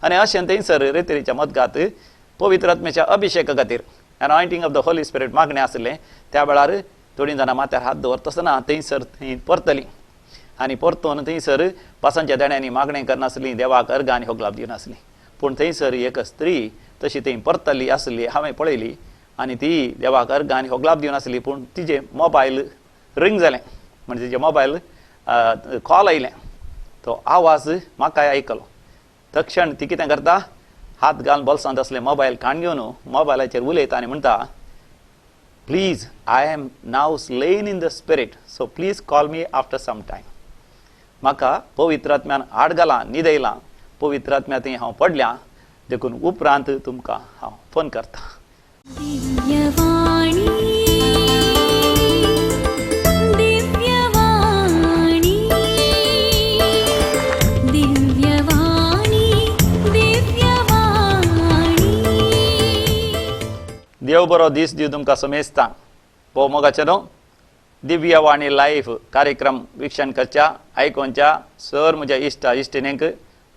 आनी अशें थंयसर रेतेरीच्या मदगात पवित्र आत्म्याच्या अभिशेका खातीर अनॉयंटींग ऑफ द होली स्पिरीट मागणें आसलें. त्या वेळार थोडीं जाणां माथ्यार हात दवरतना थंयसर थंय परतलीं आनी परतून थंयसर पासांच्या देण्यांनी मागणें करनासलीं, देवाक अर्गां आनी होगलाप दिनासलीं. पूण थंयसर एक स्त्री तशी थंय परतल्ली आसली, हांवें पळयली. आनी ती देवाक अर्गां आनी होगलाप दिनासली, पूण तिजें मोबायल रिंग जालें, म्हणजे तिजें मोबायल कॉल आयलें. तो आवाज म्हाकाय आयकलो. तक्षण ती कितें करता, हात घालून बोल्सांत असले मोबायल काण घेवन मोबायलाचेर उलयता आनी म्हणटा, please I am now slain in the spirit, so please call me after some time. म्हाका पवित्र आत्म्यान आड घालां, न्हिदयलां, पवित्र आत्म्या थंय हांव पडल्यां, देखून उपरांत तुमकां हांव फोन करता. दिव्यवाणी दिव्यवाणी दिव्यवाणी दिव्यवाणी. देव बरो दीस दिव तुमकां समेस्तांक. भोव मोगाचें न्हू, दिव्यवाणी लायव्ह कार्यक्रम विक्षण करच्या आयकोनच्या सर म्हज्या इश्टा इश्टिणींक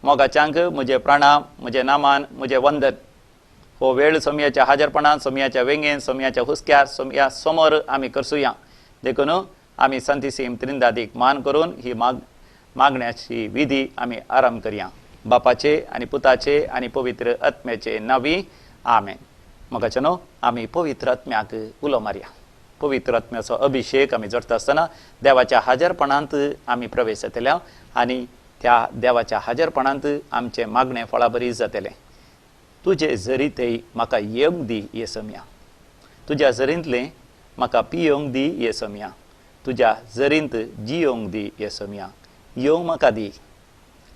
मोगाच्यांक म्हजे प्रणाम, म्हजे नामान, म्हजे वंदन. हो वेळ सोमयाच्या हाजरपणान, सोमयाच्या वेंगेन, सोमयाच्या हुस्क्यार, सोमया समोर आमी करसुया. देखून आमी संतीसीम त्रिंदादीक मान करून ही मागण्याची विधी आमी आरंभ करया. बापाचे आनी पुताचे आनी पवित्र आत्म्याचे नांवी आमेन. मोगाचें न्हू, आमी पवित्र आत्म्याक उलो मारया. पवित्र आत्म्याचो अभिशेक आमी जोडटा आसतना देवाच्या हाजरपणांत आमी प्रवेश जातल्या आनी त्या देवाच्या हाजरपणांत आमचें मागणें फळा बरी जातलें. तुजे झरीतय म्हाका येवंक दी येसम्या, तुज्या झरींतलें म्हाका पियोंक दी येसम्या, तुज्या झरींत जियोंक दी येसम्या. येवंक म्हाका दी,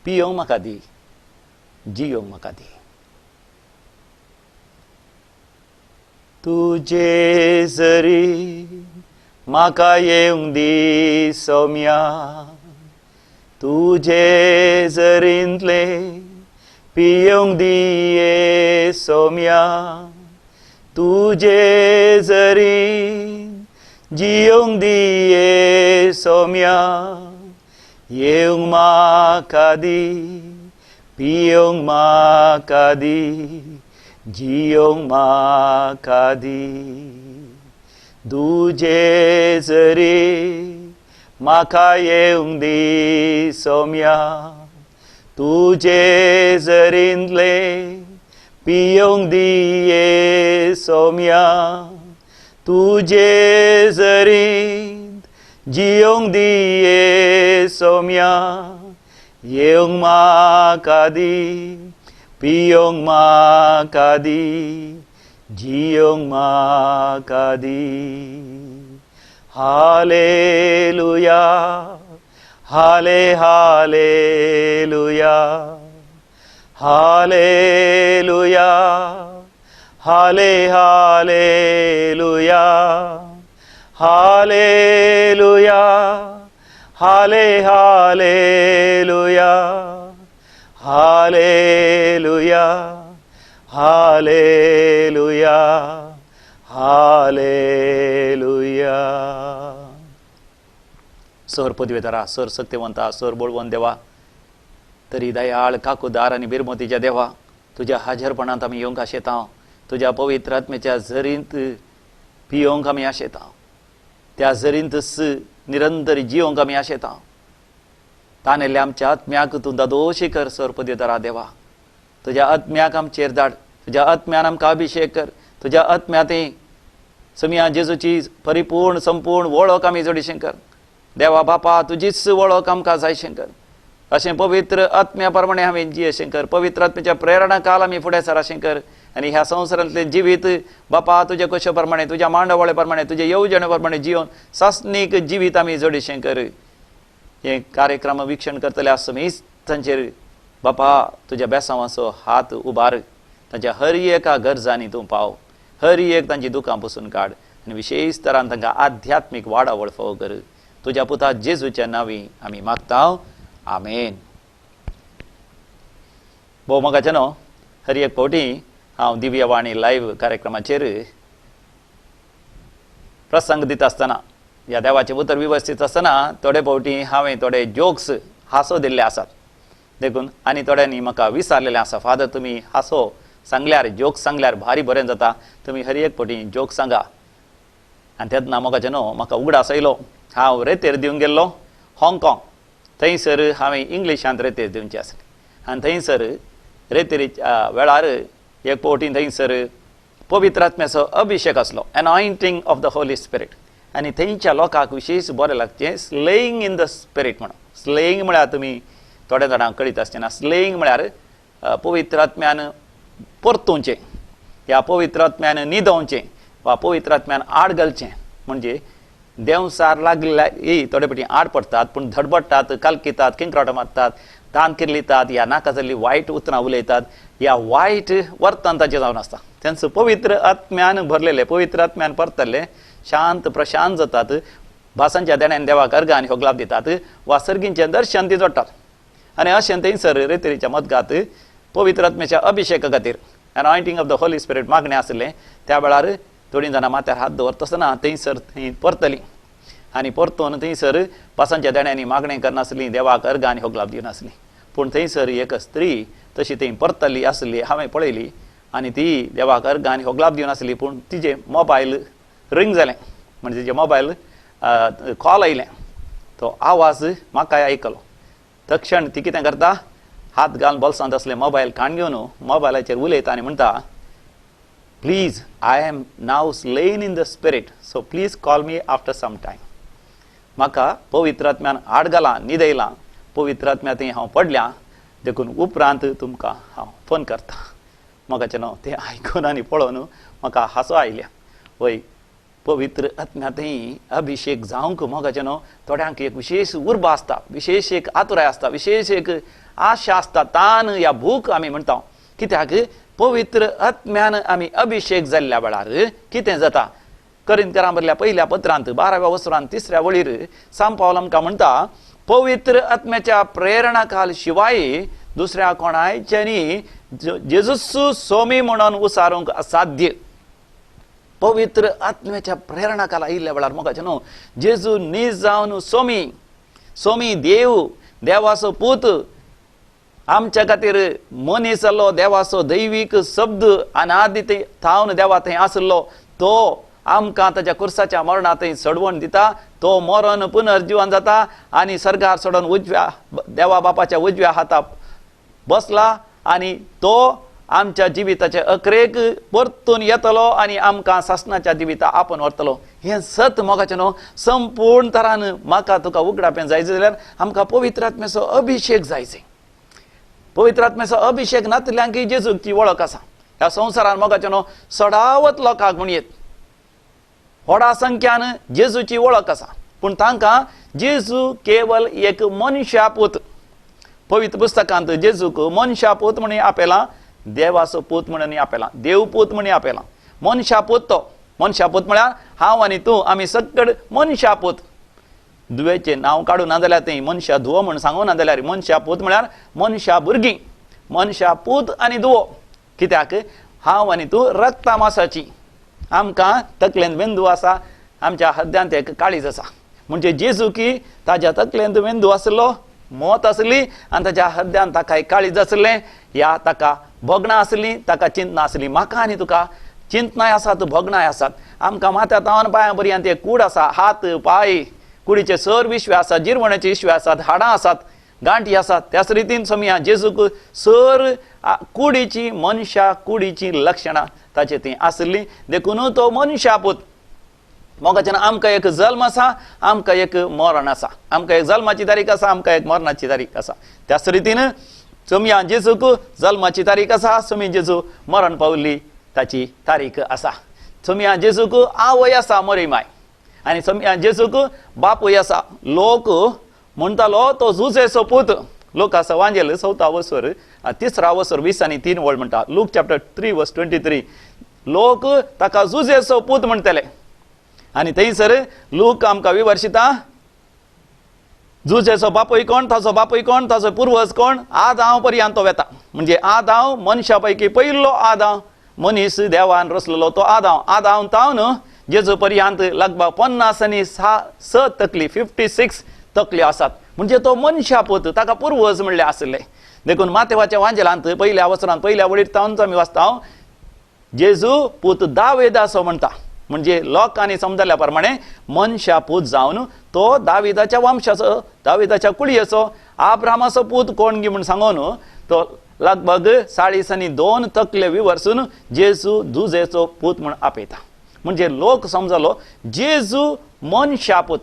पियोंक म्हाका दी, जियोंक म्हाका दी. तुजे झरी म्हाका येवंक दी सौम्या, तुजे झरींतलें पियोंक दी येसम्या, तुजे झरीन जियोंक दी येसम्या. येवंक म्हाका दी, पियोंक म्हाका दी, जियोंक म्हाका दी. तुजे झरी म्हाका येवंक दी सौम्या, तुजे झरींतलें पियोंक दी येसम्या, तुजे झरींत जियोंक दी येसम्या. येवंक म्हाका दी, पियोंक म्हाका दी, जियोंक म्हाका दी. हालेलुया, हाले हालेलुया, हालेलुया, हाले हालेलुया, हालेलुया, हाले हालेलुया, हालेलुया, हालेलुया, हालेलुया. सर पदवेदारा, सर सत्यवंता, सर बळवंत देवा, तरी दयाळ काकूदार आनी बिरमोतीच्या देवा, तुज्या हाजरपणांत आमी येवंक आशेता. तुज्या पवित्र आत्म्याच्या झरींत पियोंक आमी आशेता. त्या झरींतच निरंतर जियोंक आमी आशेता. ताणेल्ले आमच्या आत्म्याक तूं दादोशी कर सर पदवेदारा देवा. तुज्या आत्म्याक आमचेर धाड, तुज्या आत्म्यान आमकां अभिशेक कर. तुज्या आत्म्यातय समिया जेजूची परिपूर्ण संपूर्ण वळख आमी जोडी शंकर. देवा बापा, तुजीच वळख आमकां जाय शंकर. अशें पवित्र आत्म्या प्रमाणे हांवें जिये शंकर. पवित्र आत्म्याच्या प्रेरणा काल आमी फुडें सरा शंकर. आनी ह्या संवसारांतलें जिवीत बापा तुज्या कशे प्रमाणे, तुज्या मांडवळे प्रमाणे, तुज्या येवजणे प्रमाणे जियोन सासनीक जिवीत आमी जोडी शंकर. हे कार्यक्रम विक्षण करतल्या समेस्तांचेर बापा तुज्या बेसांवाचो हात उबार. तांच्या हर एका गरजांनी तूं पाव, हर एक तांची दुखां पसून काड आनी विशेश तरान तांकां आध्यात्मीक वाडावळ फोव कर. तुज्या पुता जेजूच्या नांवी आमी मागता, आमेन. भोव मोगाचें न्हू, हर एक फावटी हांव दिव्यवाणी लायव्ह कार्यक्रमाचेर प्रसंग दिता आसतना, ह्या देवाचें उतर वेवस्थीत आसतना थोडे फावटी हांवें थोडे जोक्स हांसो दिल्ले आसात. देखून आनी थोड्यांनी म्हाका विचारलेलें आसा, फादर तुमी हांसो सांगल्यार जोक सांगल्यार भारी बरें जाता, तुमी हर एक फावटी जोक सांगा. आनी तेन्ना मोगाचें न्हू म्हाका उगडास येयलो. हांव रेतेर दिवंक गेल्लो हाँगकाँग. थंयसर हांवें इंग्लिशांत रेतेर दिवचें आसलें. आनी थंयसर रेतेरीच्या वेळार एक फावटी थंयसर पवित्र आत्म्याचो अभिशेक आसलो, एनॉयंटींग ऑफ द होली स्पिरीट. आनी थंयच्या लोकांक विशेश बरें लागचें स्लेईंग इन द स्पिरीट म्हणून. स्लेईंग म्हळ्यार तुमी थोड्या जाणांक कळीत आसचें ना. स्लेईंग म्हळ्यार पवित्र आत्म्यान परतुवचें, ह्या पवित्र आत्म्यान न्हिदोवचें वा पवित्र आत्म्यान आड घालचें. म्हणजे देंवसार लागल्या थोडे फावटी आड पडटात, पूण धडपडटात, कालकितात, किंकराटां मारतात, तान किर्लितात, ह्या नाका जाल्ली वायट उतरां उलयतात, ह्या वायट वर्तन ताचें जावन आसता. तेंच पवित्र आत्म्यान भरलेले, पवित्र आत्म्यान परतल्ले शांत प्रशांत जातात. भासांच्या देण्यान देवाक अर्घ आनी होगलाप दितात वा सर्गींचें दर्शन ती जोडटात. आनी अशें थंयसर रेतेरीच्या मदगांत पवित्र आत्म्याच्या अभिशेका खातीर एनॉयंटींग ऑफ द होली स्पिरीट मागणें आसलें. त्या वेळार थोडीं जाणां माथ्यार हात दवरतना थंयसर थंय परतलीं आनी परतून थंयसर पासांच्या देण्यांनी मागणें करनासलीं, देवाक अर्घ आनी होगलाप दिनासलीं. पूण थंयसर एक स्त्री तशी थंय परतल्ली आसली, हांवें पळयली. आनी ती देवाक अर्घ आनी होगलाप दिनासली, पूण तिजें मोबायल रिंग जालें, म्हणजे तिजें मोबायल कॉल आयलें. तो आवाज म्हाकाय आयकलो. तक्षण ती कितें करता, हात घालून बोल्सांत असले मोबायल काण घेवन मोबायलाचेर उलयता आनी म्हणटा, please I am now slain in the spirit, so please call me after some time. म्हाका पवित्र आत्म्यान आड घालां, न्हिदयलां, पवित्र आत्म्या थंय हांव पडल्यां, देखून उपरांत तुमकां हांव फोन करता. मोगाचें न्हू तें आयकून आनी पळोवन म्हाका हांसो आयल्या. वय पवित्र आत्म्या थंय अभिशेक जावंक मोगाचें न्हू थोड्यांक एक विशेश उर्बा आसता, विशेश एक आतुराय आसता, विशेश एक आशा आसता, तान या भूक आमी म्हणटा. कित्याक पवित्र आत्म्यान आमी अभिशेक जाल्ल्या वेळार कितें जाता. करिंथकारां बरयल्या पहिल्या पत्रांत 12व्या वसरांत 3ऱ्या वळीर सांत पावल आमकां म्हणटा, पवित्र आत्म्याच्या प्रेरणाकाल शिवाय दुसऱ्या कोणाच्यानी जेजूस सोमी म्हणून उसारूंक असाध्य. पवित्र आत्म्याच्या प्रेरणाकाल आयिल्ल्या वेळार मोगाचें न्हू जेजू न्ही जावन सोमी, सोमी देव, देवाचो पूत, आमच्या खातीर मनीस जाल्लो, देवाचो दैवीक शब्द अनादी थावन देवा थंय आसलो, तो आमकां ताच्या कुर्साच्या मरणा थंय सडवण दिता. तो मरण पुनर्जीवन जाता आनी सर्गार सडून उजव्या देवा बापाच्या उजव्या हाताक बसला आनी तो आमच्या जिविताच्या अकरेक परतून येतलो आनी आमकां सासणाच्या जिविता आपण व्हरतलो. हें सत मोगाचें न्हू. संपूर्ण तरान म्हाका तुका उगडापें जाय जाल्यार आमकां पवित्र आत्म्याचो अभिशेक जायचें. पवित्र आत्म्याचो अभिशेक नातल्यांक जेजूची वळख आसा. ह्या संवसारान मोगाचें न्हू सडावत लोकांक म्हणयेत, व्हडा संख्यान जेजूची वळख आसा, पूण तांकां जेजू केवल एक मनशापूत. पवित्र पुस्तकांत जेजूक मनशापूत म्हणून आपयलां, देवाचो पूत म्हणून आपयलां, देवपूत म्हणून आपयलां. मनशापूत तो, मनशापूत म्हळ्यार हांव आनी तूं आमी सगळे मनशापूत. दुवेचें नांव काडूं ना जाल्यार थंय मनशा धुवो म्हणून सांगूं ना जाल्यार मनशापूत म्हळ्यार मनशा भुरगीं, मनशापूत आनी धुवो. कित्याक हांव आनी तूं रक्ता मासाची, आमकां तकलेंत मेंदू आसा, आमच्या हद्यांत एक काळीज आसा. म्हणजे जेजू की ताच्या तकलेंत मेंदू आसलो, मोत आसली आनी ताच्या हद्यांत ताका एक काळीज आसलें. ह्या ताका भोगणां आसलीं, ताका चिंतनां आसलीं. म्हाका आनी तुका चिंतनाय आसात, भोगणाय आसात. आमकां माथ्या तावन पांयां पर्यंत एक कूड आसा, हात पांय, कुडीचे सर विश्वे आसात, जिरवण्याचे विश्वे आसात, हाडां आसात, गांठी आसात. त्याच रितीन समया जेजूक सर कुडीची, मनशा कुडीची लक्षणां ताचे थंय आसलीं. देखून तो मनशापूत. मोगाचें आमकां एक जल्म आसा, आमकां एक मरण आसा. आमकां एक जल्माची तारीख आसा, आमकां एक मरणाची तारीख आसा. त्याच रितीन समया जेजूक जल्माची तारीख आसा, समया जेजू मरण पावल्ली ताची तारीख आसा. समया जेजूक आवय आसा, मोरी माय, आनी समया जेजूक बापूय आसा. लोक म्हणटालो तो जुजेचो पूत. लोकांचो वांजेल 4वा वसर 3रा वसर 20 आनी 3 वळ म्हणटा. लूक चॅप्टर 3 वर्स 23. लोक ताका जुजेचो पूत म्हणटले. आनी थंयसर लूक आमकां विवर्शिता जुजेचो बापूय कोण, ताचो बापूय कोण, ताचो पुर्वज कोण, आदाव पर्यंत तो वेता. म्हणजे आदाव मनशा पैकी पयलो आदाव, मनीस देवान रचलेलो तो आदाव. आदाव तावन जेजू पर्यंत लगभग 50 आनी 6 तकली 56 तकल्यो आसात. म्हणजे तो मनशापूत, ताका पुर्वज म्हणले आसले. देखून मातेवाच्या वांजेलांत पहिल्या अवसरांत पहिल्या वडीर तांचो आमी वाचता जेजू पूत दावेद असो म्हणटा, म्हणजे लोकांनी समजल्या प्रमाणे मनशा पूत जावन तो दाविदाच्या वंशाचो, दाविदाच्या कुळयेचो. आब्रामाचो पूत कोण गी म्हण सांगून तो लगभग 2.5 तकले विवर्सून जेजू जुजेचो पूत म्हण आपयता. म्हणजे लोक समजलो जेजू मनशा पूत,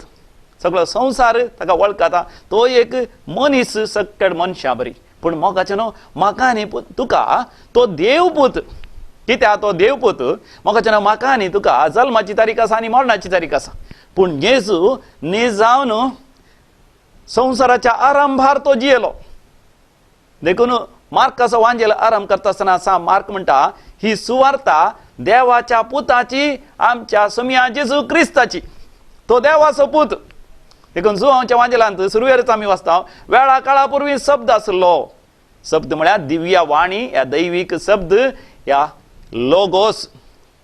सगळो संसार ताका वळखता तो एक मनीस सक्कड मनशा बरी. पूण मोगाचे न्हू, म्हाका आनी तुका तो देवपूत. कित्याक तो देवपूत मोगाचे न्हू, म्हाका आनी तुका जल्माची तारीख आसा आनी मरणाची तारीख आसा. पूण जेजू न्ही जावन संवसाराच्या आरंभार तो जियेलो. देखून मार्काचो वांजेल आरंभ करता आसतना मार्क म्हणटा ही सुवार्ता देवाच्या पुताची, आमच्या सुम्या जेजू क्रिस्ताची. तो देवाचो पूत. देखून जुवांच्या वांजेलांत सुरवेरच आमी वाचता वेळा काळा पूर्वी शब्द आसलो. शब्द म्हळ्यार दिव्या वाणी, ह्या दैवीक शब्द, ह्या लोगोस,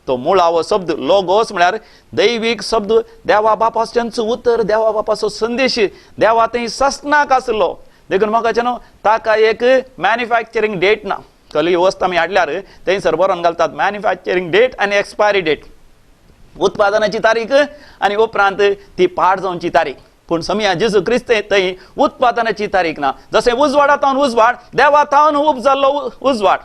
तो मुळावो शब्द लोगोस म्हळ्यार दैवीक शब्द. देवा बापाचेंच उतर, देवा बापाचो संदेश, देवा थंय सस्नाक आसलो. देखून म्हाका न्हू ताका एक मॅन्युफॅक्चरींग डेट ना. खली वस्त आमी हाडल्यार थंयसर बरोवन घालतात मॅन्युफॅक्चरींग डेट आनी एक्सपायरी डेट, उत्पादनाची तारीख आनी उपरांत ती पाड जावची तारीख. पूण समिया जेजू क्रिस्त थंय उत्पादनाची तारीख ना. जशें उजवाडांत उजवाड, देवांत उब जाल्लो उजवाड.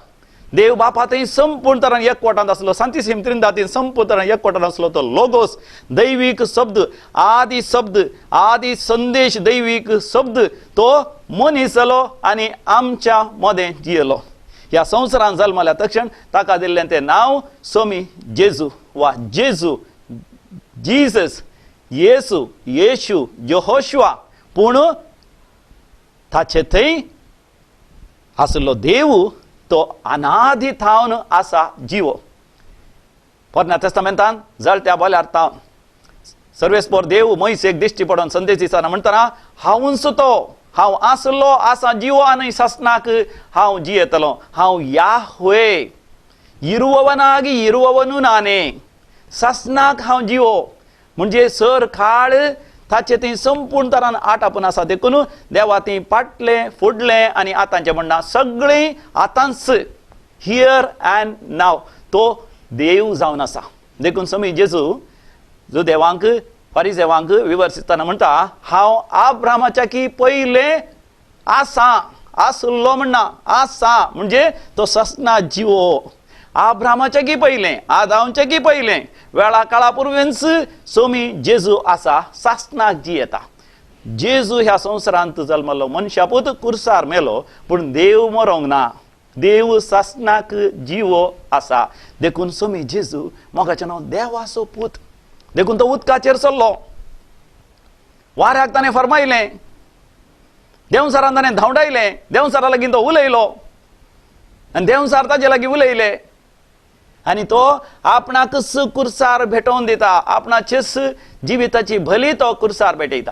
देव बापा थंय संपूर्ण तरान एकवटांत आसलो, सांतीसीम त्रिंदातीन संपूर्ण तरान एकवटांत आसलो. तो लोगोस, दैवीक शब्द, आदी संदेश, दैवीक शब्द तो मनीस जालो आनी आमच्या मदें जियेलो. ह्या संवसारांत जल्मल्या तक्षण ताका दिल्लें तें नांव सोमी जेजू वा जेजू, जीसस, येसू, येशू, यहोशुआ. पूण ताचे थंय आसलो देव तो अनादी थावन आसा जिवो. पोरण्या तेस्तामेंतान जळत्या बोल्यार सर्वेस्पोर देव मोइसेक दिश्टी पडोवन संदेश दिसतना म्हणटना हांवूच तो, हांव आसलो आसा जिवो आनी सस्नाक हांव जियेतलो. हांव याह्वे, इरुववनागी इरुववनू नाने, सस्नाक हांव जिवो. म्हणजे सर खाळ ताचे थंय संपूर्ण तरान आटापून आसा. देखून देवा थंय फाटलें फुडलें आनी आतांचें म्हणना सगळें आतांच, हियर अँड नाव तो देव जावन आसा. देखून समी जेजू जो देवांक फारिसेवांक विवर्सितना म्हणटा हांव आब्रामाच्या की पयले आसा, आसलो म्हणना आसा, म्हणजे तो सस्ना जिवो. आब्रामाच्या की पयलें, आदामच्या की पयलें, वेळा काळा पूर्वेंच सोमी जेजू आसा, सासनाक जियेता. जेजू ह्या संवसारांत जल्मलो, मनशापूत कुर्सार मेलो, पूण देव मरोंक ना. देव सासनाक जिवो आसा. देखून सोमी जेजू मोगाचें नांव देवाचो पूत. देखून तो उदकाचेर चल्लो, वाऱ्याक ताणें फर्मायलें, देंवसारान ताणें धांवडायलें, देंवसारा लागीं तो उलयलो आनी देंवसार ताजे लागीं उलयले. आनी तो आपणाकच कुर्सार भेटोवन दिता, आपणाचेच जिविताची भली तो कुर्सार भेटयता.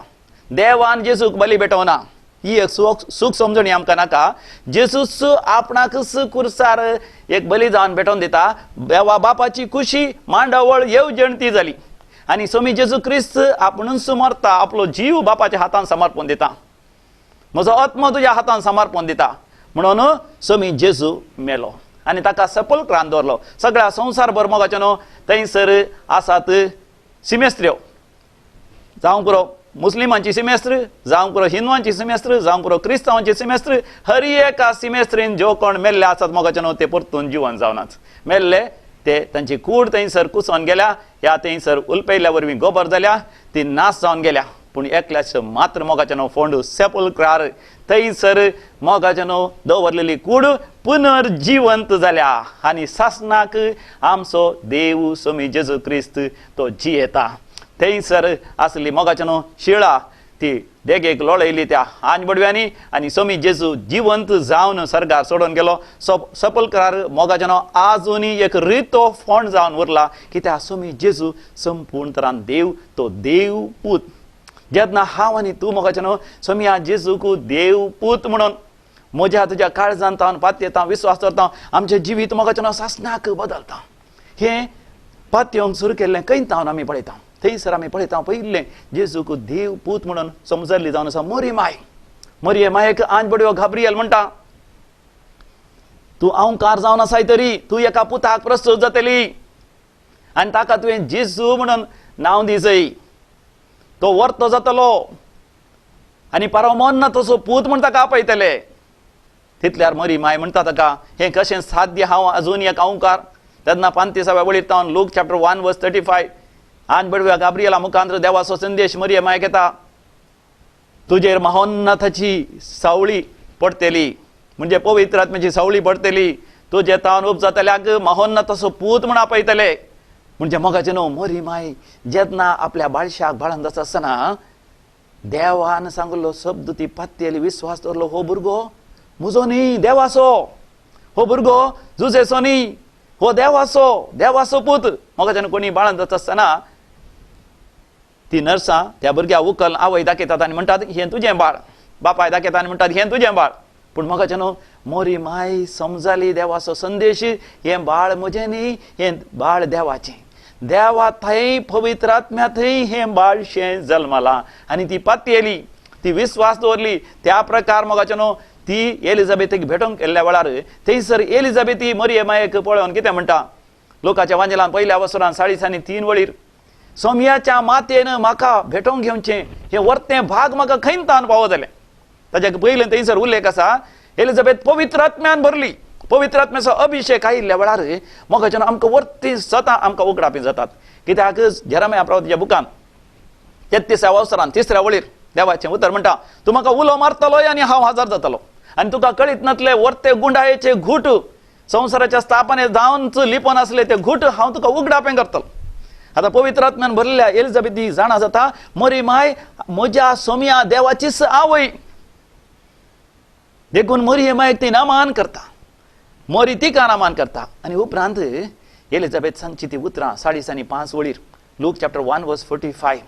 देवान जेजूक बली भेटोवना, ही एक सूख समजणी आमकां नाका. जेजूच आपणाकच कुर्सार एक बली जावन भेटोवन दिता. देवा बापाची खुशी मांडवळ येवजण ती जाली आनी सोमी जेजू क्रिस्त आपुणूच मरता, आपलो जीव बापाच्या हातान समर्पण दिता, म्हजो आत्मो तुज्या हातान समर्पण दिता म्हणून सोमी जेजू मेलो आनी ताका सपल्क्रांत दवरलो. सगळ्या संवसारभर मोगाचें न्हू थंयसर आसात सिमेस्त्र्यो, जावं पुरो मुस्लिमांची सिमेस्त्र, जावं पुरो हिंदुवांची सिमेस्त्र, जावं पुरो क्रिस्तांवांची सिमेस्त्र. हर एका सिमेस्त्रीन जो कोण मेल्ले आसात मोगाचें न्हू ते परतून जिवन जावनाच. मेल्ले ते तांची कूड थंयसर कुसोन गेल्या, ह्या थंयसर उलपयल्ल्या वरवीं गोबर जाल्या, ती नाश जावन गेल्या. पूण एकल्याच मात्र मोगाचें न्हू फोंडू सेपल्क्रार, थंयसर मोगाचें न्हू दवरलेली कूड पुनर्जिवंत जाल्या आनी सासनाक आमचो देव सोमी जेजू क्रिस्त तो जियेता. थंयसर आसली मोगाचें न्हू शिळा ती देगेक लोळयली त्या आंजबडव्यांनी आनी सोमी जेजू जिवंत जावन सर्गार सोडून गेलो. सपल्क्रार मोगाचें न्हू आजुनी एक रितो फोंड जावन उरला, कित्याक सोमी जेजू संपूर्ण तरान देव, तो देव पूत. जेन्ना हांव आनी तूं मोगाचें न्हू सोम्या जेजूक देव पूत म्हणून म्हज्या तुज्या काळजांत हांव पातयेता, विस्वास करता, आमचें जिवीत मोगाचें न्हू सासनाक बदलता. हें पातयोंक सुरू केल्लें कैंतावन आमी पळयता. थंयसर आमी पळयता पयलें जेजूक देव पूत म्हणून समजल्ली जावन आसा मोरी माय. मोरये मायेक आंजबडयो घाब्रियल म्हणटा, तू अहंकार जावन आसाय तरी तू एका पुताक प्रस्तुत जातली आनी ताका तुवें जेजू म्हणून नांव दिसय. तो वर्तो जातलो आनी परमोन्न तसो पूत म्हण ताका आपयतले. तितल्यार मरी माय म्हणटा ताका हें कशें साध्य. हांव अजून एक अहंकार. तेन्ना 35व्या वळीर तावन लूक चॅप्टर 1 वर्स 35 आन बडव्या गाब्रियला मुखांतर देवाचो संदेश मरिये मायक येता. तुजेर महोन्नताची सावळी पडटली म्हणजे पवित्र आत्म्याची सावळी पडटली. तुजे तावन उप जातल्याक महोन्नत असो पूत म्हण आपयतले. म्हणजे मोगाचे न्हू मरी माय जेन्ना आपल्या बाळशाक बाळंत आसतना देवान सांगलो शब्द ती पात्यली विश्वास दवरलो. हो भुरगो म्हजो न्ही देवाचो. हो भुरगो जुजेचो न्ही हो देवाचो पूत. मोगाच्यान कोणी बाळंत आसतना ती नर्सां त्या भुरग्या उखल आवय दाखयतात आनी म्हणटात हें तुजें बाळ. बापाय दाखयता आनी म्हणटात हें तुजें बाळ. पूण मोगाच्यान मोरी माय समजाली देवाचो संदेश. हें बाळ म्हजें न्ही हें बाळ देवाचें. देवा थंय पवित्र आत्म्या थंय हें बाळशें जल्मलां आनी ती पात्येली ती विश्वास दवरली. त्या प्रकार मोगाच्यान ती एलिझाबेथीक भेटोंक गेल्ल्या वेळार थंयसर एलिझाबेथी मरिये मायेक पळोवन कितें म्हणटा लोकांच्या वांजेलान पयल्या वसरान 40 वळीर सोमयाच्या मातयेन म्हाका भेटोंक घेवचें हें वर्तें भाग म्हाका खंयतान फावो जालें. ताच्या पयलें थंयसर उल्लेख आसा एलिझाबेथ पवित्र आत्म्यान भरली. पवित्र आत्म्याचो अभिषेक आयिल्ल्या वेळार मोगाच्यान आमकां वर्ती सदां आमकां उगडापी जातात. कित्याक जेरम्या प्रवादीच्या बुकान 33व्या वसरान 3ऱ्या वळीर देवाचें उतर म्हणटा तूं म्हाका उलो मारतलो आनी हांव हजार जातलो आनी तुका कळीत नातले वर्ते गुंडाळेचे घूट संवसाराच्या स्थापने जावनच लिपोन आसले ते घूट हांव तुका उगडापें करतलो. आता पवित्र आत्म्यान भरलेल्या एलिझाबेथी जाणा जाता मरी माय म्हज्या सोम्या देवाचीच आवय. देखून मरिये मायक ती नामान करता. मरी तिका नामान करता. आनी उपरांत एलिझाबेथ सांगची ती उतरां 5:5 वळीर लूक चॅप्टर 1 वर्स 45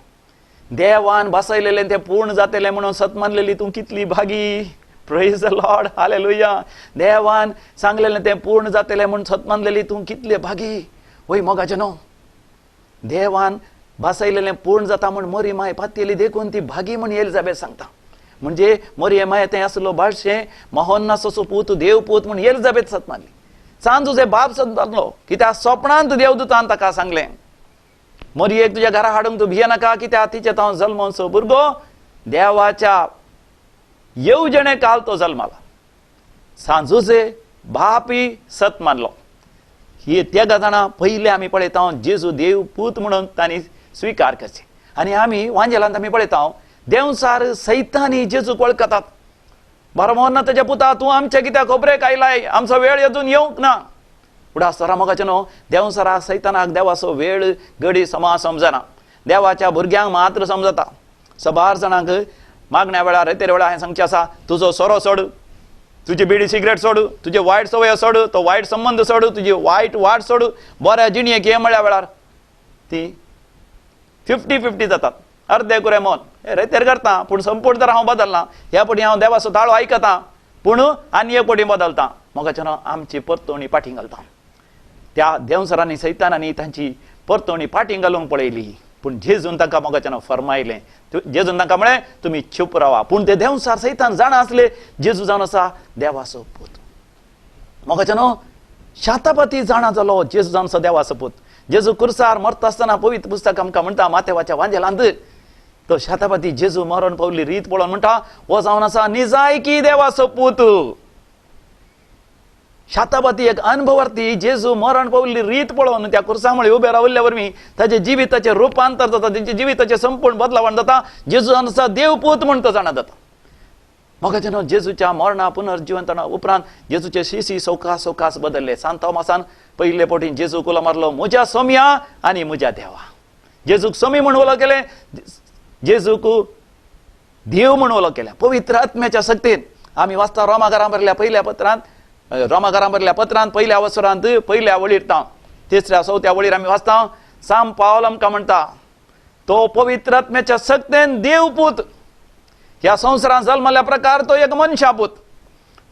देवान बसयलेलें तें पूर्ण जातलें म्हणून सत मानलेली तूं कितली भागी. Praise the Lord hallelujah. देवान सांगलेलें तें पूर्ण जातलें म्हणून सत मानलेली तूं कितले भागी. वय मोगाचे न्हू देवान बसयलेलें पूर्ण जाता म्हूण मरी माय पातयेली देखून ती भागी म्हूण एलिझाबेथ सांगता. म्हणजे मरिये माय थंय आसलो बाळशें महोन्नताचो पूत देवपूत म्हूण एलिझाबेथ सत मानली. सांजुचे बाप सत मानलो कित्याक स्वप्नांत देवदूतान ताका सांगलें मरियेक तुज्या घरा हाडूंक तूं भिये नाका कित्याक तिचे तावन जल्मोवचो भुरगो देवाच्या येवजणे काल तो जल्माला. सांजुचे बापी सत मानलो. ही त्या जाणां पयले आमी पळयता जेजू देव पूत म्हणून तांणी स्विकार करचे. आनी आमी वांजेलांत आमी पळयता देवसार सैतानी जेजूक वळखतात. बरमोन्न तेज्या पुता तूं आमचे कित्याक खबरेक आयलाय आमचो वेळ अजून येवंक ना. उडासरा मोगाचे न्हू देवसाराक सैतानाक देवाचो वेळ घडी समजना. देवाच्या भुरग्यांक मात्र समजता. 12 जाणांक मागण्या वेळार रेतेर वेळार हांवें सांगचें आसा तुजो सोरो सोड तुजी बिडी सिगरेट सोड तुजे वायट सवय सोड तो वायट संबंध सोड तुजी वायट वाट सोड बऱ्या जिणयेक ये म्हळ्या वेळार ती 50-50 जातात. अर्दे कुरे मोन रेतेर करता पूण संपूर्ण तर हांव बदलना. ह्या पटी हांव देवाचो ताळो आयकता पूण आनी एक पटी बदलता. मोगाचे न्हू आमची परतवणी फाटीं घालता. त्या देवसरांनी सैतानांनी तांची परतवणी फाटीं घालूंक पळयली पूण जेजून तांकां मोगाचे न्हू फरमायलें. जेजून तांकां म्हळें तुमी चूप रावा. पूण ते देवसार सैतान जाणा आसले जेजू जावन आसा देवाचो पूत. मोगाचे न्हू शातापती जाणा जालो जेजू जावन आसा देवाचो पूत. जेजू कुर्सार मरता आसतना पवित्र पुस्तक आमकां म्हणटा मातेवाच्या वांजेलांत तो शातापती जेजू मरण पावली रीत पळोवन म्हणटा हो जावन आसा निजायकी देवाचो पूत. शातापती एक अनुभवार्थी जेजू मरण पावली रीत पळोवन त्या कुर्सामुळे उबे रावल्ल्या वरवीं ताचे जिविताचें रुपांतर जाता. तेंचे जिविताचें संपूर्ण बदलावण जाता. जेजू जावन आसा देवपूत म्हूण तो जाणा जाता. मोगाचे न्हू जेजूच्या मरणा पुनर्जिवंतना उपरांत जेजूचे शिशी सवकास बदलले. सांत तोमासान पयले पटीन जेजूक उलो मारलो म्हज्या सोम्या आनी म्हज्या देवा. जेजूक सोमी म्हूण उलो केलें जेजूक देव म्हूण उलो केलें. पवित्र आत्म्याच्या सक्तीन आमी वाचता रोमाघरां भरल्या पत्रांत पयल्या वसरांत पयल्या वळीर तां 3-4 वळीर आमी वाचता सांत पावल आमकां म्हणटा तो पवित्र आत्म्याच्या सक्तीन देवपूत ह्या संवसारांत जल्मल्या प्रकार तो एक मनशापूत.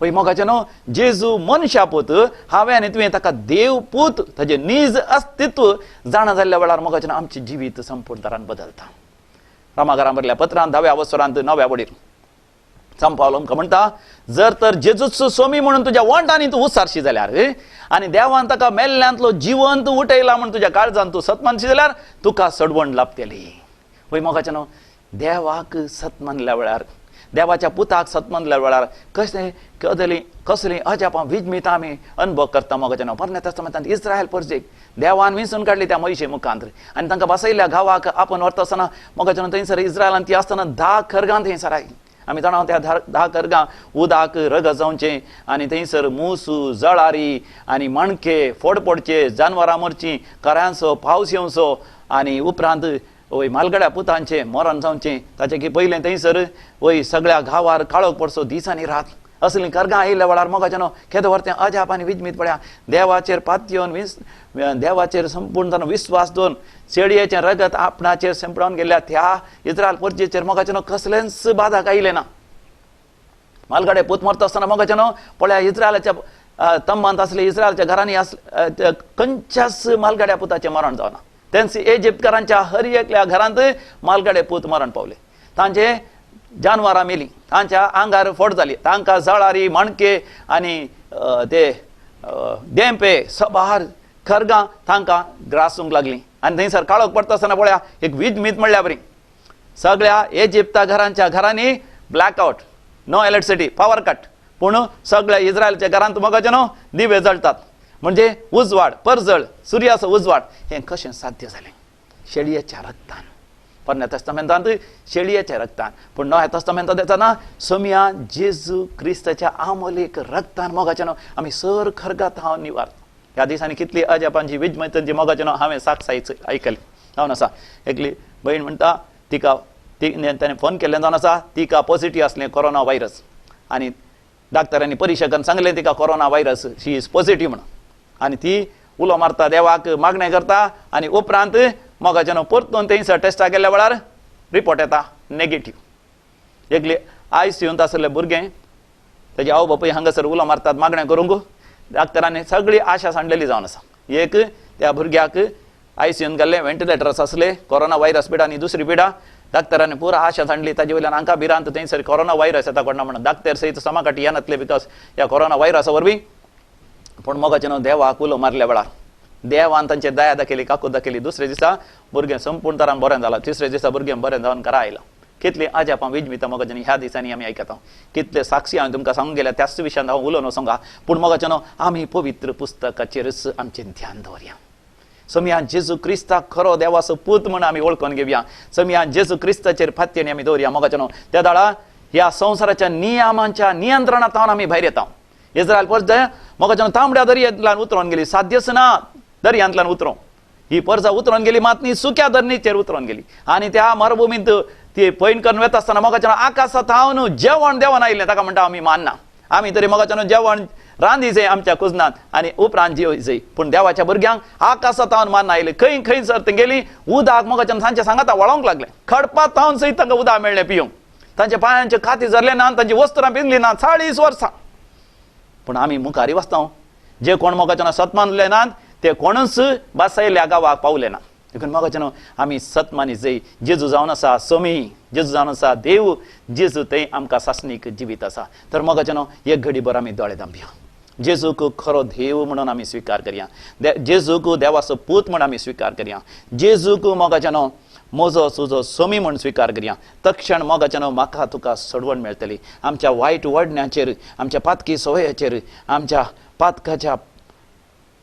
पळय मोगाचे न्हू जेजू मनशापूत हांवें आनी तुवें ताका देवपूत ताचें निज अस्तित्व जाणा जाल्ल्या वेळार मोगाचे न्हू आमचें जिवीत संपूर्ण तरान बदलता. रोमाघरां भरल्या पत्रांत 10व्या वसरांत 9व्या वळीर संपावलो आमकां म्हणटा जर तर जेजूच स्वामी म्हणून तुज्या वंटांनी तूं उत्सारशी जाल्यार आनी देवान ताका मेल्ल्यांतलो जिवंत उठयला म्हणून तुज्या काळजांत तूं सतमानशी जाल्यार तुका सडवण लाभतली. वय मोगाच्या न्हू, देवाक सत मानल्या वेळार, देवाच्या पुताक सत मानल्या वेळार कसली अजापां विजमीत आमी अनुभव करता. मोगाच्या न्हू, पोरण्या तेस्तामेंतांत इस्रायल परजेक देवान विंचून काडली त्या मयशे मुखांत आनी तांकां बसयल्या गांवाक आपण व्हरता आसतना मोगाच्या न्हू थंयसर इस्रायलांत ती आसतना 10 खरगां थंयसर आयली. आमी जाणा त्या 10 खरगां उदक रग जावचें आनी थंयसर मुसू जळारी आनी मणके फोडपडचे, जानवरां मरचीं, खऱ्यांचो पावस येवचो आनी उपरांत वय मालगड्या पुतांचें मरण जावचें. ताचे की पयलें थंयसर वय सगळ्या गांवार काळोख पडचो दीस आनी रात. असलीं खरगां आयिल्ल्या वेळार मोगाच्या न्हू केदो व्हरतें अजाप आनी विजमीत पळया. देवाचेर पातयेवन देवाचेर संपूर्ण विश्वास दवरून शेळयेचें रगत आपणाचेर शिंपडावन गेल्ल्या त्या इस्रायल परजेचेर मोगाच्या न्हू कसलेंच बाधक आयलें ना. मालगडे पूत मरता आसतना मोगाच्या न्हू पळया इस्रायलाच्या तंबांत आसले इस्रायलच्या घरांनी खंयच्याच मालगड्या पुताचें मरण जावना. तेंच इजिप्तकारांच्या हर एकल्या घरांत मालगडे पूत मरण पावले. तांचे जानवरां मेली, तांच्या आंगार फोड जाली, तांकां जळारी मणके आनी ते देंपे सबार खरगां तांकां ग्रासूंक लागलीं. आनी थंयसर काळोख पडटा आसतना पळया एक विजमीत म्हणल्या बरी सगळ्या इजिप्ता घरांनी blackout, no electricity, power cut. पूण सगळ्या इस्रायलच्या घरांत मोगाचे न्हू दिवे जळटात. म्हणजे उजवाड, परजळ, सुर्याचो उजवाड. हें कशें साध्य जालें? शेळयेच्या रक्तान. पोरण्या तेस्तामेंतांत शेळयेच्या रक्तान, पूण नव्या तेस्तामेंतांत येताना सोम्या जेजू क्रिस्ताच्या आमोलीक रक्तान मोगाचे न्हू आमी सर खरगात हांव निवार. ह्या दिसांनी कितली अजापांची विजमयतांची मोगाचे न्हू हांवें साक्षाई आयकली जावन आसा. एकली बहीण म्हणटा तिका ताणें फोन केल्लें जावन आसा, तिका पॉझिटीव आसलें कोरोना वायरस आनी डाक्टरांनी परिक्षा करून सांगलें तिका corona virus she is positive म्हणून. आनी ती उलो मारता, देवाक मागणें करता आनी उपरांत मोगाच्या न्हू परतून थंयसर टेस्टा केल्ल्या वेळार रिपोर्ट येता नेगेटीव. एकली ICUंत आसलें भुरगें, तेजे आवय बापूय हांगासर उलो मारतात मागणें करूंक. डाक्टरांनी सगळी आशा सांडलेली जावन आसा. एक त्या भुरग्याक ICUंत गेल्लें, वेंटिलेटर्स आसले, कोरोना वायरस पिडा आनी दुसरी पिडा. डाक्टरांनी पुरा आशा सांडली, ताजे वयल्यान हांकां भिरांत थंयसर कोरोना वायरस येता कोणा म्हणून. डाक्टर सयत समाकाटी येनातले बिकॉज ह्या कोरोना वायरसा वरवीं. पूण मोगाचे न्हू देवाक उलो मारल्या वेळार देवान तांचेर दया दाखयली, काकूत दाखयली. दुसरे दिसा भुरगें संपूर्ण तरान बरें जालां. तिसरे दिसा भुरगें बरें जावन घरा आयलां. कितली अजापां विजमितां मोगाचे न्ही ह्या दिसांनी आमी आयकता. कितले साक्षी हांवें तुमकां सांगूंक गेल्या त्याच विशयान हांव उलोवन वचोंक. पूण मोगाचे न्हू आमी पवित्र पुस्तकाचेरच आमचें ध्यान दवरया. समियान जेजू क्रिस्ताक खरो देवाचो पूत म्हूण आमी वळखून घेवया. समियान जेजू क्रिस्ताचेर फात्येनी आमी दवरया. मोगाचे न्हू त्या दाळा ह्या संवसाराच्या नियमांच्या नियंत्रणांतल्यान आमी भायर येता. इस्रायल परज मोगाचे न्हू तांबड्या दर्यांतल्यान उतरोन गेली. साध्यच ना दर्यांतल्यान उतरोंक. ही परजा उतरोन गेली मात न्ही सुक्या धरणीचेर उतरोन गेली. आनी त्या मरुभुमींत ती पैन करून वता आसतना मोगाचे न्हू आकाशांत हांव न्हू जेवण देवन आयिल्लें ताका म्हणटा आमी मानना. आमी तरी मोगाचे न्हू जेवण रांदी जाय आमच्या कुजनांत आनी उपरांत जेवय जाय. पूण देवाच्या भुरग्यांक आकाशांत हांव मान आयलें. खंय सर ते गेली उदक मोगाचे न्हू तांच्या सांगाता वळोंक लागलें. खडपात हांव सयत तांकां उदक मेळ्ळें पिवंक. तांच्या पांयांचे खाती जरले ना, तांची वस्त्रां पिंजली ना 40 वर्सां. पूण आमी मुखारी वचता. जे कोण मोगाचे न्हू सत मानले नात ते कोणूच बासायल्या गांवाक पावले ना. देखून मोगाचे न्हू आमी सत मानी जाय. जेजू जावन आसा सोमी, जेजू जावन आसा देव, जेजू थंय आमकां सासणीक जिवीत आसा. तर मोगाचे न्हू एक घडीभर आमी दोळे धांपया. जेजूक खरो देव म्हणून आमी स्विकार करया. जेजूक देवाचो पूत म्हणून आमी स्विकार करया. जेजूक मोगाचे न्हू म्हजो तुजो सोमी म्हूण स्विकार करया. तक्षण मोगाचे न्हू म्हाका तुका सडवण मेळटली. आमच्या वायट वडण्याचेर, आमच्या पातकी सवयाचेर, आमच्या पातकाच्या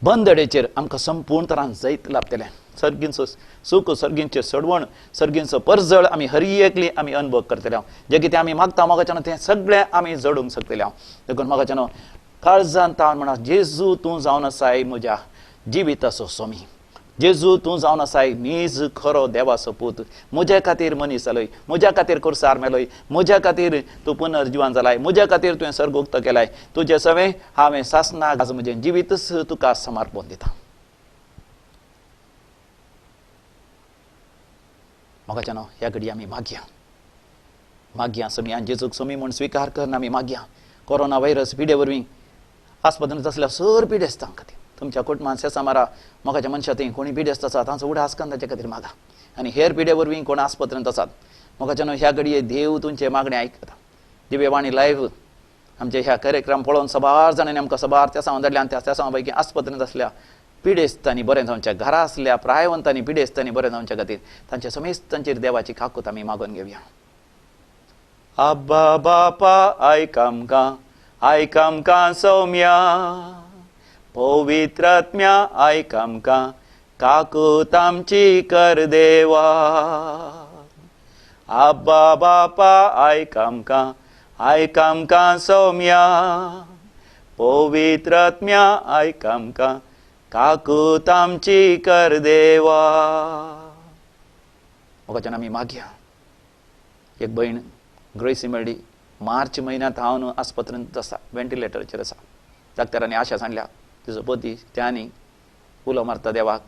बंदडेचेर आमकां संपूर्ण तरान जैत लाभतलें. सर्गींचो सूख, सर्गींचे सडवण, सर्गींचो परजळ आमी हर एकली आमी अनुभव करतले. जे कितें आमी मागता मोगाचे न्हू तें सगळें आमी जडूंक शकतले. देखून मोगाचे न्हू काळजांत ताण म्हणा जेजू तूं जावन आसाय म्हज्या जिविताचो सोमी. जेजू तूं जावन आसाय नीज खरो देवाचो पूत. म्हज्या खातीर मनीस जालोय, म्हज्या खातीर कुर्सार मेलोय, म्हज्या खातीर तूं पुनर्जिवान जालाय, म्हज्या खातीर तुवें सर्ग उक्त केलाय. तुजे सवें हांवें सासणाक आज म्हजें जिवीतच तुका समर्पण दिता. मोगाचे न्हू ह्या घडी आमी मागया समियान जेजूक सोमी म्हूण स्विकार करन आमी मागया. कोरोना वायरस पिडे वरवीं आस्पत्रांत आसल्या सर पिडेस्तां खातीर तुमच्या कुटुंबांत सेसा मारा. मोगाच्या मनशां थंय कोणी पिडेस्त आसा तांचो उडास कान ताचे खातीर मागा. आनी हेर पिडे वरवीं कोण आस्पत्रांत आसात मोगाचे न्हू ह्या घडये देव तुमचे मागणे आयकता. दिव्यवाणी लाईव्ह आमचे ह्या कार्यक्रम पळोवन सबार जाणांनी आमकां सबार त्या सांगले आनी त्या सांगपैकी आस्पत्रेंत असल्या पिडेस्तांनी बरें जावच्या घरा असल्या प्रायवंतांनी पिडेस्तांनी बरें जावच्या खातीर तांच्या समेस्तांचेर देवाची काकूत आमी मागून घेवया. आब्बा बापा आयक आमकां सौम्या पवित्र आत्म्या आयक आमकां काकूत आमची कर देवा. आब्बा बापा आयक आमकां सौम्या पवित्र आत्म्या आयक आमकां काकूत आमची कर देवा. वचन आमी मागया. एक भयण ग्रेसी मेळ्ळी. मार्च म्हयन्यांत हांव न्हू आस्पत्रेंत आसा, वेंटिलेटराचेर आसा. डॉक्टरांनी आशा सांगल्या तुजो पती त्यांनी उलो मारता देवाक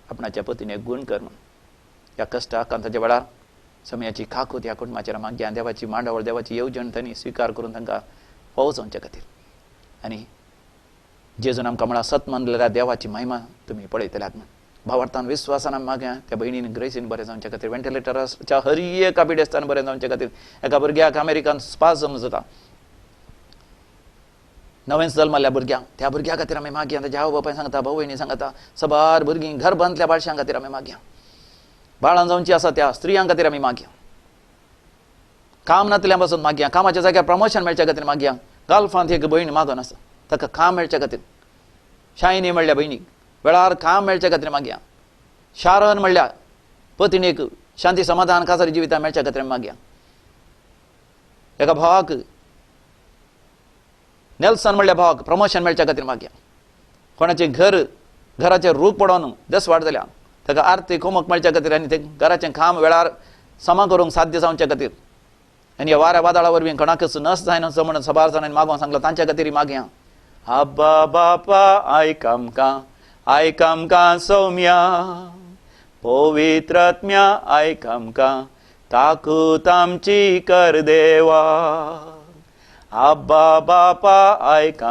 आपणाच्या पतीने गूण कर म्हूण. ह्या कश्टाक ताच्या वेळार समयाची काकूत ह्या कुटुंबाचेर मागया. देवाची मांडावळ देवाची येवजण तांणी स्विकार करून तांकां पावोवच्या खातीर. आनी जेजून आमकां म्हळ्यार सत मानलेल्या देवाची महिमा तुमी पळयतल्यात म्हूण भावार्थान विश्वासान आमी मागया. त्या भयणीन ग्रेसीन बरें जावच्या खातीर, वेंटिलेटराच्या हर एका पिडेस्तान बरें जावच्या खातीर. एका भुरग्याक अमेरिकान स्पाझम जाता, नवें जल्मल्ल्या भुरग्याक, त्या भुरग्या खातीर आमी मागया. ताच्या आवय बापाय सांगता, भाव भयणी सांगता, सबार भुरगीं घर बांदल्या बाळशां खातीर आमी मागया. बाळां जावची आसा त्या स्त्रियां खातीर आमी मागया. काम नातल्या पासून मागया. कामाच्या जाग्यार प्रमोशन मेळच्या खातीर मागया. गाल्फांत एक भयण मागोन आसा, ताका काम मेळच्या खातीर. शायनी म्हणल्या भयणीक वेळार काम मेळच्या खातीर मागया. शारन म्हणल्या पत्नीक शांती समाधान कासारी जिवितां मेळच्या खातीर मागया. एका भावाक नेल्सन म्हणल्या भावाक प्रमोशन मेळच्या खातीर मागया. कोणाचे घराचेर रूख पडोवन दसवाड जाल्या ताका आर्थीक होमक मेळच्या खातीर आनी ते घराचें काम वेळार समा करूंक साध्य जावच्या खातीर. आनी ह्या वाऱ्या वादळा वरवीं कोणाकच नस जायना म्हणून सबार जाणांनी मागोवन सांगलां तांच्या खातीर मागया. आब्बा बापा आयक आमकां सौम्या पवित्र आत्म्या आयक आमकां काकूत आमची कर देवा. आब्बा बापा आयक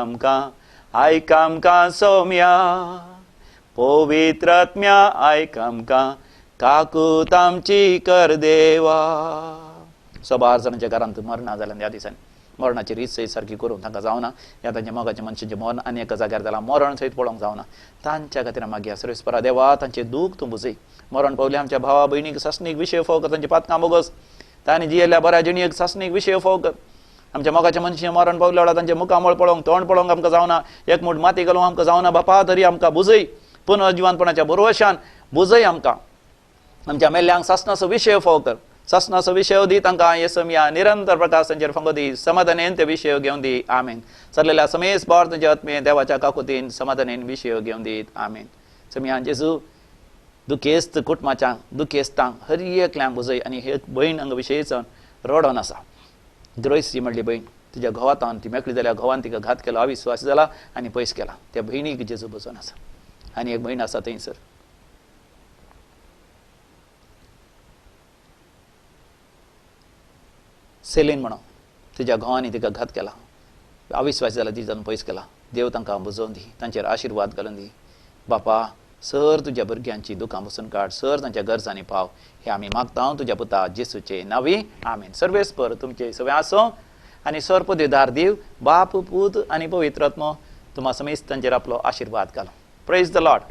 आमकां सौम्या पवित्र आत्म्या आयक आमकां काकूत आमची कर देवा. सबार जाणांच्या घरांत मरणां जाल्यान ह्या दिसांनी मरणाची रीत सयत सारकी करूंक तांकां जावना. ह्या तांच्या मोगाच्या मनशांचें मरण आनी एका जाग्यार जालां, मरण सयत पळोवंक जावना. तांच्या खातीर मागया. सर्वेस्परा देवा तांचें दूख तूं बुजय. मरण पावलें आमच्या भावा भयणीक सासणीक विशय फाव कर. तांची पातकां बोगस तांणी जियेल्या बऱ्या जिणयेक सासणीक विशय फाव कर. आमच्या मोगाच्या मनशाचें मरण पावल्या वेळार तांचे मुखामळ पळोवंक तोंड पळोवंक आमकां जावना. एक मूठ माती घालूंक आमकां जावना. बापा तरी आमकां बुजय. पुनर्जिवानपणाच्या भरवशान बुजय आमकां. आमच्या मेल्ल्यांक सासणाचो विशय फाव कर. सासणाचो विशय दी तांकां येसुमिया निरंतर प्रकाश तांचेर फंगो दी. समाधानेन ते विशय घेवन दी. आमेन. चल्लेल्या समेस बार तांच्या आत्मे देवाच्या काकुतीन समाधानेन विशय घेवन दीत. आमेन. समियान जेजू दुखेस्त कुटुंबाच्या दुखेस्तांक हर एकल्यांक बुजय. आनी हे भयण हांगा विशयीचो रडोन आसा. ग्रोयसी म्हणली भयण तुज्या घोवातान ती मेकळी जाल्या घोवान तिका घात केला, अविश्वास जाला आनी पयस केला. त्या भयणीक जेजू बसोन आसा. आनी एक भयण आसा थंयसर सेलीन म्हणून तुज्या घोवानी तिका घात केला, अविश्वास जाला, ती जावन पयस केला. देव तांकां बुजोवन दी, तांचेर आशिर्वाद घालून दी. बापा सर तुज्या भुरग्यांची दुखां बसून काड. सर तांच्या गरजांनी पाव. हे आमी मागता तुज्या पुता जेसूचे नांवी. आमेन. सर्वेस्पर तुमचे सगळे आसो आनी सर पदवीदार देव बाप पूत आनी पवित्र आत्मो तुम्हा समेस्त तांचेर आपलो आशिर्वाद घालो. Praise the Lord.